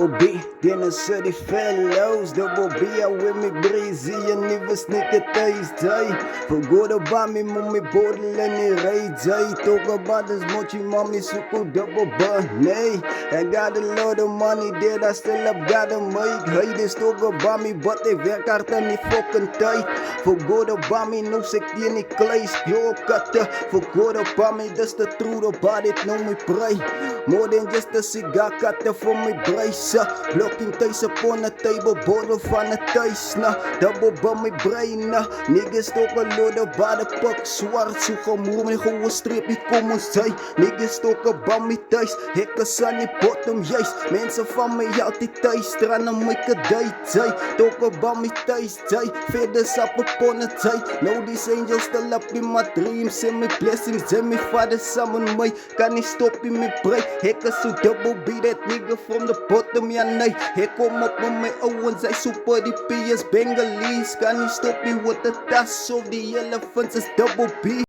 B, then a city fellows, double B, I with me breezy, en nieuwe sneaker Thursday. Forgot about me, mommy bottle en die Ray J. Talk about this mochi, mommy, suko double bunny. I got a lot of money that I still have gotta make. Haters talk about me, but they werk hard aan die fucking tijd. Forgot about me, no sek die in die kleis, yo katte. Forgot about me, that's the truth about it, no me pray. More than just a cigar cutter for me brace. Blocking thuis upon the table, bottle van the thuis na. Double by my brain na. Niggas talk a lot about the pak zwart. So gemoer my goeie streep, die kom ons sy. Niggas talk about me thuis. Hekkers aan die bottom juist. Mense van my altyd thuis. Strand aan my kaduit sy. Talk about me thuis sy. Feathers up upon the sy. Now these angels still up in my dreams. And my blessings and my father summon my. Kan nie stop in my pray. Hekkers so double be that nigga from the bottom, ja nee. Hy kom op met my ouwens, hy super die P is Bengalese. Kan nie stop nie with the tas of die elephants is double B.